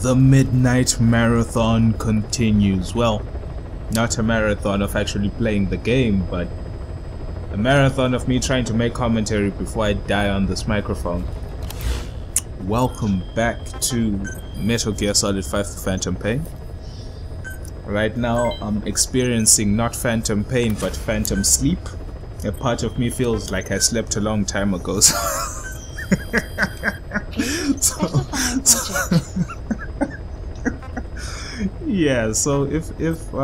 The midnight marathon continues. Well, not a marathon of actually playing the game, but a marathon of me trying to make commentary before I die on this microphone. Welcome back to Metal Gear Solid 5: The Phantom Pain. Right now I'm experiencing not phantom pain but phantom sleep. A part of me feels like I slept a long time ago. Yeah, so if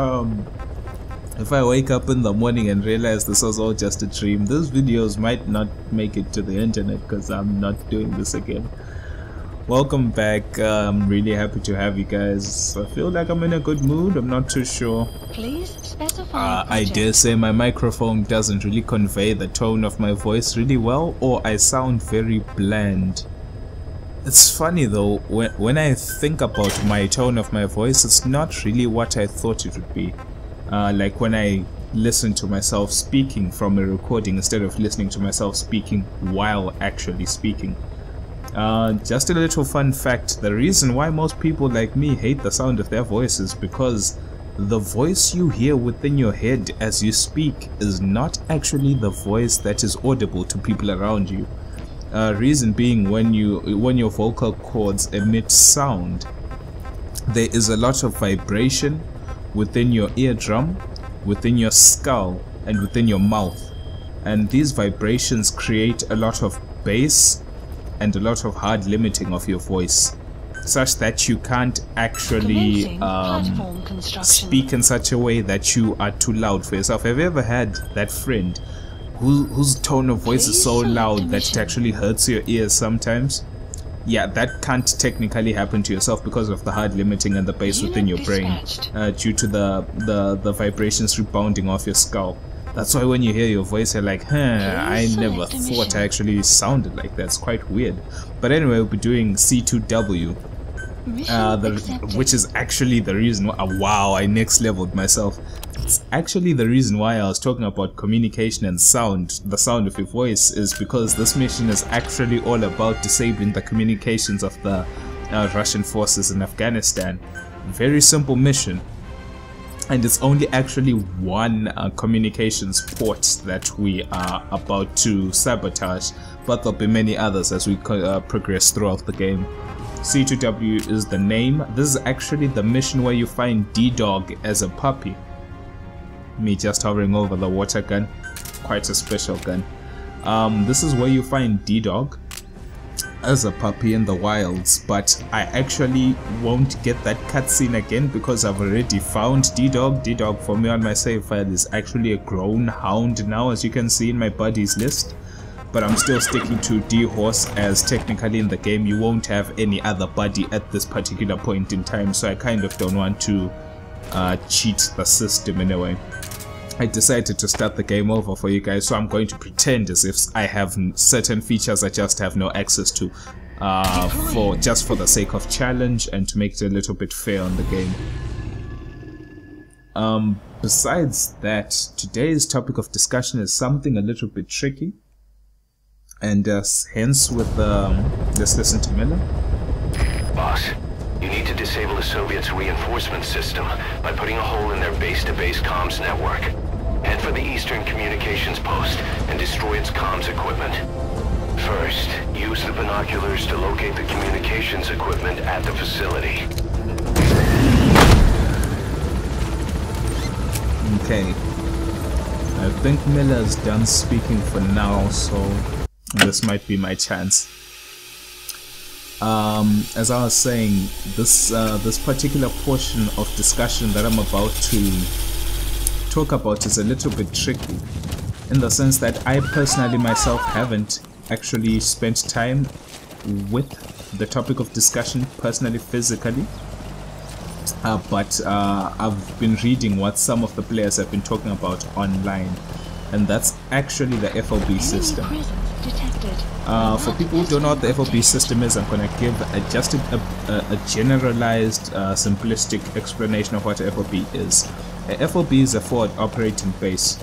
I wake up in the morning and realize this was all just a dream, these videos might not make it to the internet because I'm not doing this again. Welcome back. I'm really happy to have you guys. I feel like I'm in a good mood. I'm not too sure. Please specify I dare say my microphone doesn't really convey the tone of my voice really well, or I sound very bland. It's funny though, when I think about my tone of my voice, it's not really what I thought it would be. Like when I listen to myself speaking from a recording instead of listening to myself speaking while actually speaking. Just a little fun fact, the reason why most people like me hate the sound of their voice is because the voice you hear within your head as you speak is not actually the voice that is audible to people around you. Reason being, when your vocal cords emit sound, there is a lot of vibration within your eardrum, within your skull, and within your mouth, and these vibrations create a lot of bass and a lot of hard limiting of your voice, such that you can't actually speak in such a way that you are too loud for yourself. Have you ever had that friend whose tone of voice is so loud that it actually hurts your ears sometimes? Yeah, that can't technically happen to yourself because of the hard limiting and the bass within your brain, due to the vibrations rebounding off your skull. That's why when you hear your voice, you're like, I never thought I actually sounded like that. It's quite weird. But anyway, we'll be doing C2W, which is actually the reason why, wow, I next leveled myself. It's actually the reason why I was talking about communication and sound, the sound of your voice, is because this mission is actually all about disabling the communications of the Russian forces in Afghanistan. Very simple mission. And it's only actually one communications port that we are about to sabotage, but there'll be many others as we progress throughout the game. C2W is the name. This is actually the mission where you find D-Dog as a puppy. Me just hovering over the water gun. Quite a special gun. This is where you find D-Dog as a puppy in the wilds, but I actually won't get that cutscene again because I've already found D-Dog. D-Dog for me on my save file is actually a grown hound now, as you can see in my buddies list, but I'm still sticking to D-Horse, as technically in the game you won't have any other buddy at this particular point in time, so I kind of don't want to cheat the system in a way. I decided to start the game over for you guys, so I'm going to pretend as if I have certain features I just have no access to, just for the sake of challenge and to make it a little bit fair on the game. Besides that, today's topic of discussion is something a little bit tricky, and hence with let's listen to Miller. Boss, you need to disable the Soviets' reinforcement system by putting a hole in their base-to-base comms network. Head for the Eastern Communications Post and destroy its comms equipment. First, use the binoculars to locate the communications equipment at the facility. Okay. I think Miller's done speaking for now, so this might be my chance. As I was saying, this particular portion of discussion that I'm about to talk about is a little bit tricky, in the sense that I personally myself haven't actually spent time with the topic of discussion personally, physically, but I've been reading what some of the players have been talking about online, and that's actually the FOB system. For people who don't know what the FOB system is, I'm going to give just a generalized, simplistic explanation of what a FOB is. A FOB is a forward operating base.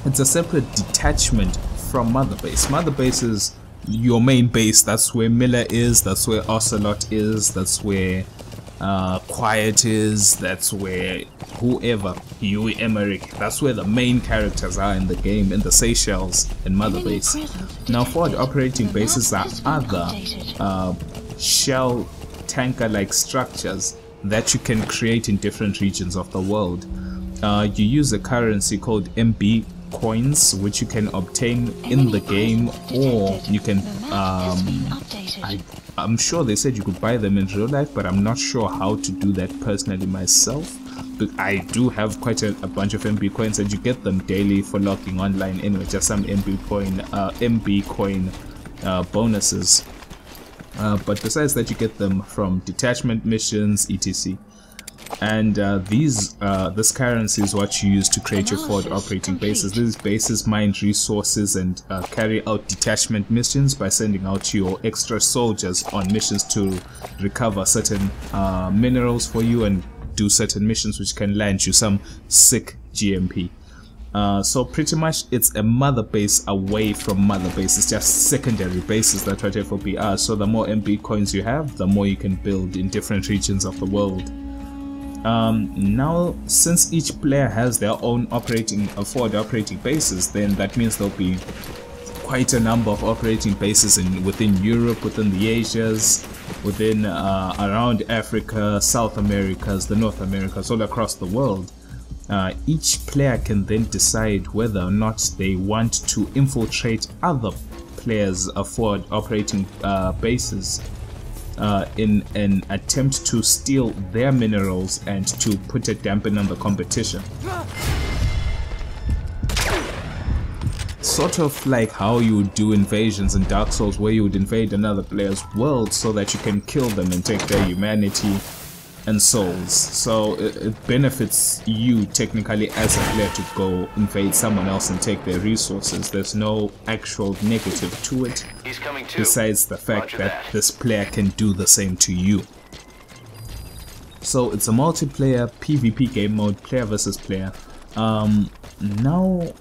It's a separate detachment from Mother Base. Mother Base is your main base. That's where Miller is, that's where Ocelot is, that's where Quiet is, that's where whoever, Huey Emmerich, that's where the main characters are in the game, in the Seychelles and Mother Base. Now forward operating bases are other shell tanker like structures that you can create in different regions of the world. You use a currency called MB coins, which you can obtain in the game, or you can I'm sure they said you could buy them in real life, but I'm not sure how to do that personally myself. But I do have quite a bunch of MB coins, and you get them daily for logging online anyway, just some MB coin bonuses. But besides that, you get them from detachment missions, etc. And this currency is what you use to create your forward operating bases. These bases mine resources and carry out detachment missions by sending out your extra soldiers on missions to recover certain minerals for you and do certain missions which can land you some sick GMP. So pretty much it's a mother base away from mother base. It's just secondary bases that what FOB are. So the more MB coins you have, the more you can build in different regions of the world. Now, since each player has their own forward operating bases, then that means there'll be quite a number of operating bases within Europe, within the Asias, within around Africa, South Americas, the North Americas, all across the world. Each player can then decide whether or not they want to infiltrate other players' forward operating bases in an attempt to steal their minerals and to put a dampen on the competition. Sort of like how you would do invasions in Dark Souls, where you would invade another player's world so that you can kill them and take their humanity and souls. So it benefits you technically as a player to go invade someone else and take their resources. There's no actual negative to it, besides the fact that this player can do the same to you. So it's a multiplayer PvP game mode, player versus player. Now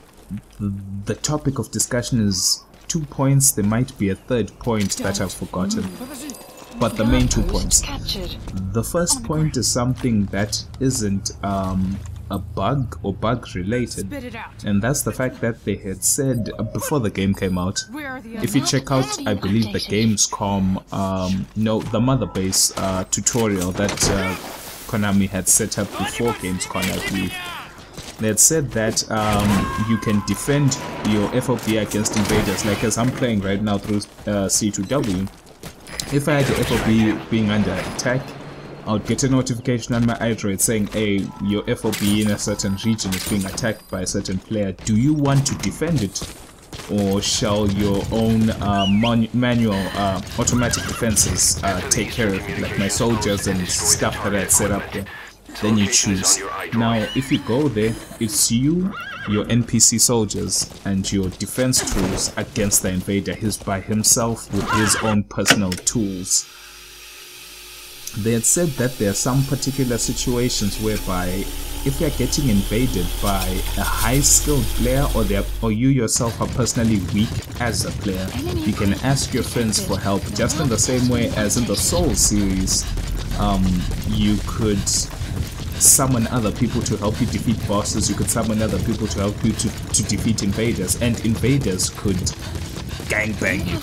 the topic of discussion is 2 points. There might be a third point that I've forgotten, but the main 2 points. The first point is something that isn't a bug or bug related, and that's the fact that they had said before the game came out, if you check out, I believe, the Gamescom, the Mother Base tutorial that Konami had set up before Gamescom, I believe, they had said that you can defend your FOB against invaders. Like as I'm playing right now through C2W, if I had the FOB being under attack, I would get a notification on my iDroid saying, hey, your FOB in a certain region is being attacked by a certain player. Do you want to defend it, or shall your own manual automatic defenses take care of it, like my soldiers and stuff that I had set up there? Then you choose. Now if you go there, it's you, your NPC soldiers, and your defense tools against the invader. He's by himself with his own personal tools. They had said that there are some particular situations whereby if you are getting invaded by a high skilled player, or you yourself are personally weak as a player, you can ask your friends for help, just in the same way as in the Souls series. You could summon other people to help you defeat bosses, you could summon other people to help you to defeat invaders, and invaders could gangbang you.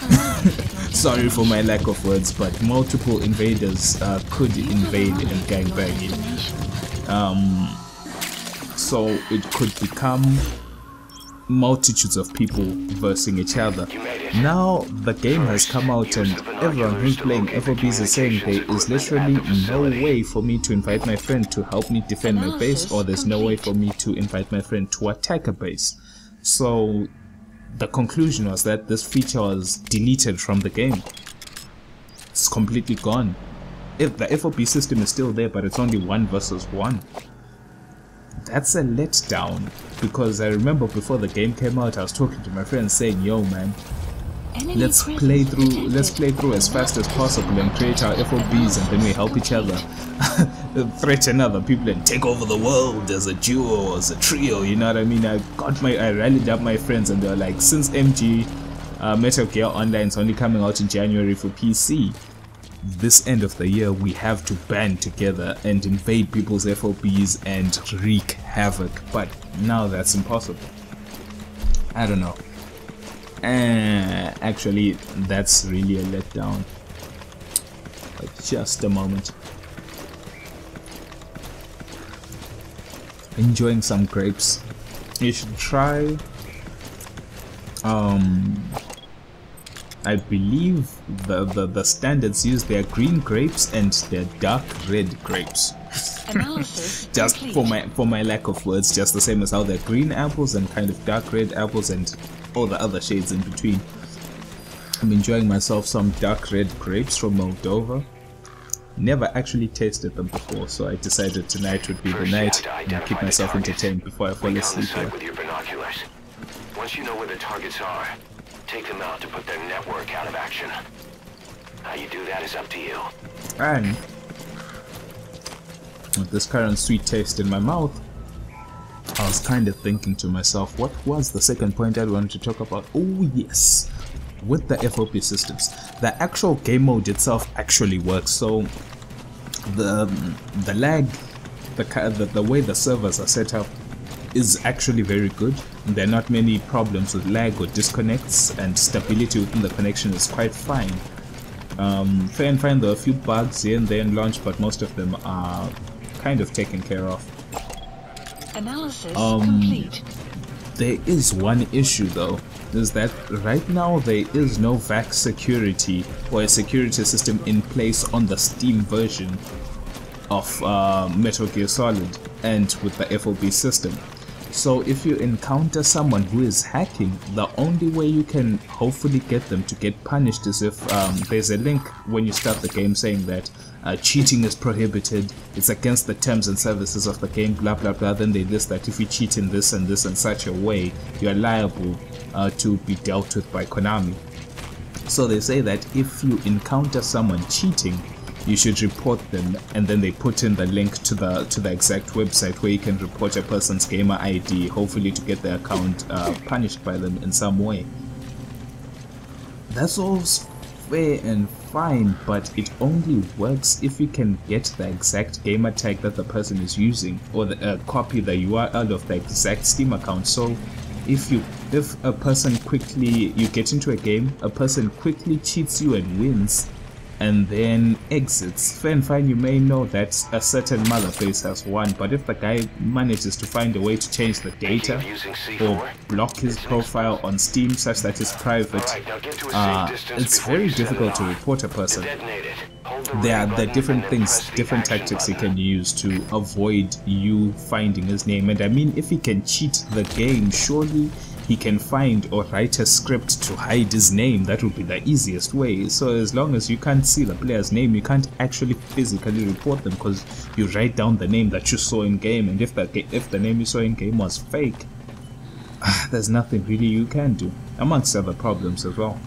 Sorry for my lack of words, but multiple invaders could invade and gangbang you. So it could become multitudes of people versing each other. Now the game has come out, and everyone who's playing FOBs is saying there is literally no way for me to invite my friend to help me defend my base, or there's no way for me to invite my friend to attack a base. So the conclusion was that this feature was deleted from the game. It's completely gone. If the FOB system is still there, but it's only 1 versus 1. That's a letdown, because I remember before the game came out, I was talking to my friends saying, yo man, let's play through as fast as possible and create our FOBs, and then we help each other threaten other people and take over the world as a duo, as a trio, you know what I mean? I rallied up my friends, and they were like, since MG Metal Gear Online is only coming out in January for PC, this end of the year we have to band together and invade people's FOBs and wreak havoc, but now that's impossible. I don't know. Actually, that's really a letdown. But just a moment. Enjoying some grapes. You should try. I believe the standards use their green grapes and their dark red grapes. Just for my lack of words, just the same as how they're green apples and kind of dark red apples and all the other shades in between. I'm enjoying myself some dark red grapes from Moldova. Never actually tasted them before, so I decided tonight would be the night and keep myself entertained before I fall asleep here. With your binoculars. Once you know where the targets are, take them out to put their network out of action. How you do that is up to you. And with this current sweet taste in my mouth, I was kind of thinking to myself, what was the second point I wanted to talk about? Oh yes, with the FOB systems, the actual game mode itself actually works. So the lag, the way the servers are set up is actually very good. There are not many problems with lag or disconnects, and stability within the connection is quite fine. Fair and fine, there are a few bugs here and there in launch, but most of them are kind of taken care of. Analysis complete. There is one issue though, is that right now there is no VAC security or a security system in place on the Steam version of Metal Gear Solid and with the FOB system. So if you encounter someone who is hacking, the only way you can hopefully get them to get punished is if there's a link when you start the game saying that cheating is prohibited, it's against the terms and services of the game, blah blah blah. Then they list that if you cheat in this and this and such a way, you are liable to be dealt with by Konami. So they say that if you encounter someone cheating, you should report them, and then they put in the link to the exact website where you can report a person's gamer ID, hopefully to get their account punished by them in some way. That's all fair and fine, but it only works if you can get the exact gamer tag that the person is using, or copy the URL of the exact Steam account. So if a person quickly, you get into a game, a person quickly cheats you and wins, and then exits, fair and fine, you may know that a certain motherface has won, but if the guy manages to find a way to change the data or block his profile on Steam such that it's private, it's very difficult to report a person. There are different things, different tactics he can use to avoid you finding his name. And I mean, if he can cheat the game, surely he can find or write a script to hide his name. That would be the easiest way. So as long as you can't see the player's name, you can't actually physically report them, because you write down the name that you saw in game, and if the name you saw in game was fake, there's nothing really you can do, amongst other problems as well.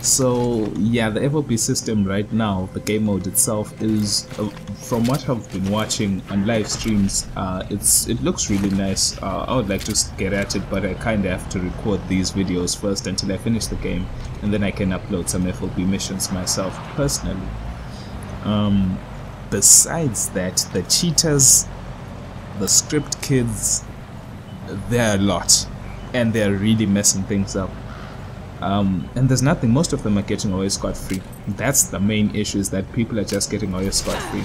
So yeah, the FOB system right now, the game mode itself is, from what I've been watching on live streams, it looks really nice. I would like to get at it, but I kinda have to record these videos first until I finish the game, and then I can upload some FOB missions myself personally. Besides that, the cheaters, the script kids, they're a lot, and they're really messing things up. And there's nothing, most of them are getting away scot-free. That's the main issue, is that people are just getting away scot-free.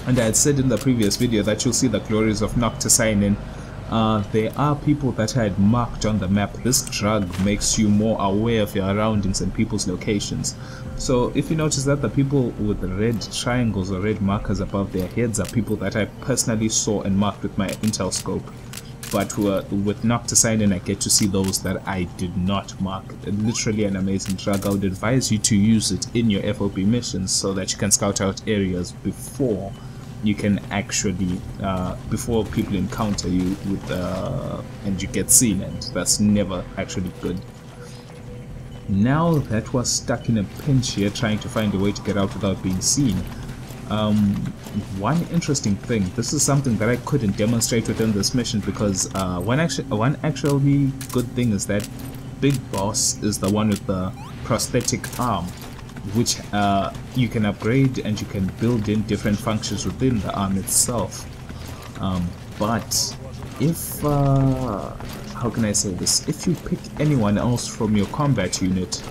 And I had said in the previous video that you'll see the glories of Knock to sign in. There are people that I had marked on the map. This drug makes you more aware of your surroundings and people's locations. So if you notice that the people with the red triangles or red markers above their heads are people that I personally saw and marked with my intel scope. But with Knock to sign in, I get to see those that I did not mark. Literally an amazing drug. I would advise you to use it in your FOB missions so that you can scout out areas before you can actually, before people encounter you with, and you get seen, and that's never actually good. Now that we're stuck in a pinch here trying to find a way to get out without being seen, one interesting thing, this is something that I couldn't demonstrate within this mission, because one actually good thing is that Big Boss is the one with the prosthetic arm, which you can upgrade and you can build in different functions within the arm itself. But if how can I say this, if you pick anyone else from your combat unit,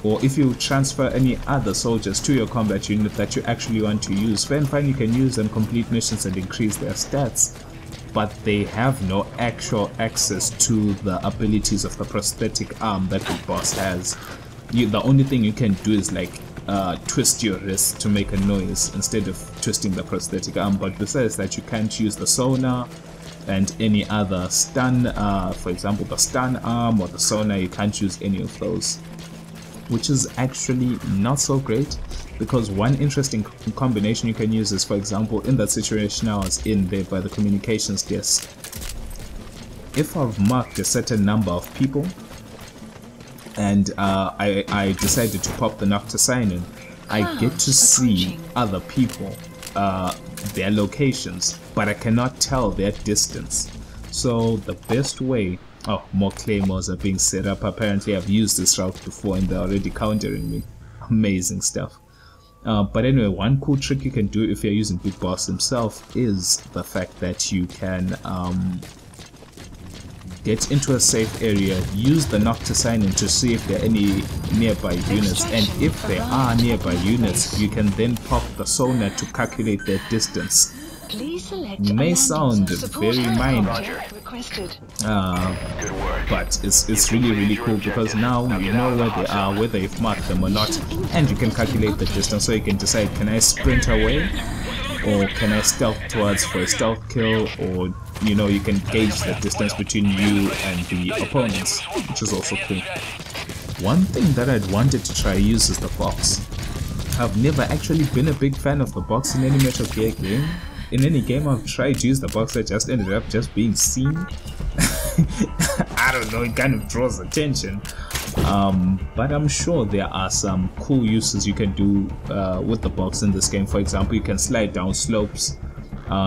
or if you transfer any other soldiers to your combat unit that you actually want to use, then fine, you can use them, complete missions and increase their stats, but they have no actual access to the abilities of the prosthetic arm that the boss has. The only thing you can do is like twist your wrist to make a noise instead of twisting the prosthetic arm, but besides that you can't use the sonar and any other stun, for example the stun arm or the sonar. You can't use any of those, which is actually not so great, because one interesting combination you can use is, for example, in that situation I was in there by the communications desk, if I've marked a certain number of people and I decided to pop the Nocta sign in, I get to see other people, their locations, but I cannot tell their distance. So the best way, oh, more claymores are being set up. Apparently I've used this route before and they're already countering me. Amazing stuff. But anyway, one cool trick you can do if you're using Big Boss himself is the fact that you can get into a safe area, use the Nocta sign in to see if there are any nearby units, and if there are nearby units you can then pop the sonar to calculate their distance. May sound very minor, but it's really cool, because now you know where they are, whether you've marked them or not, and you can calculate the distance, so you can decide, can I sprint away or can I stealth towards for a stealth kill, or you know, you can gauge the distance between you and the opponents, which is also cool. One thing that I'd wanted to try use is the box. I've never actually been a big fan of the box in any Metal Gear game. In any game I've tried to use the box, I just ended up just being seen. I don't know, it kind of draws attention. But I'm sure there are some cool uses you can do with the box in this game. For example, you can slide down slopes.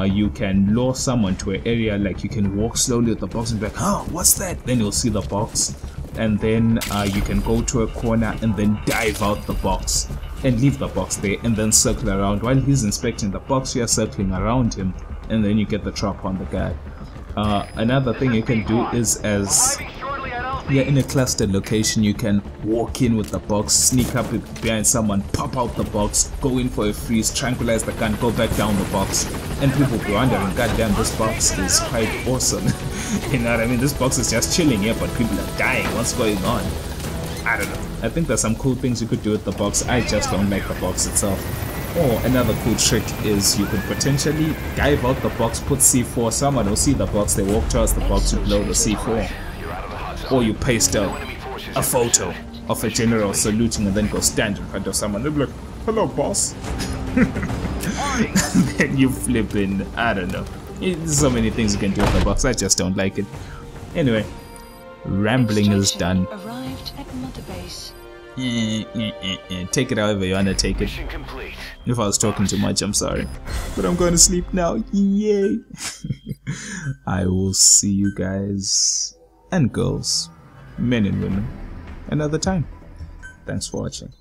You can lure someone to an area, like you can walk slowly with the box and be like, oh, what's that? Then you'll see the box. And then you can go to a corner and then dive out the box and leave the box there and then circle around. While he's inspecting the box, you're circling around him, and then you get the drop on the guy. Another thing you can do is, as you're in a clustered location, you can walk in with the box, sneak up behind someone, pop out the box, go in for a freeze, tranquilize the gun, go back down the box, and people will be wondering, goddamn, this box is quite awesome. You know what I mean? This box is just chilling here, but people are dying. What's going on? I don't know. I think there's some cool things you could do with the box. I just don't like the box itself. Or another cool trick is you could potentially dive out the box, put C4, someone will see the box, they walk towards the box, you blow the C4. Or you paste a photo of a general saluting and then go stand in front of someone. They'll be like, hello boss. Then you flip in, I don't know. There's so many things you can do with the box, I just don't like it. Anyway, rambling is done. Take it however you wanna take it. If I was talking too much, I'm sorry. But I'm going to sleep now. Yay! I will see you guys and girls, men and women, another time. Thanks for watching.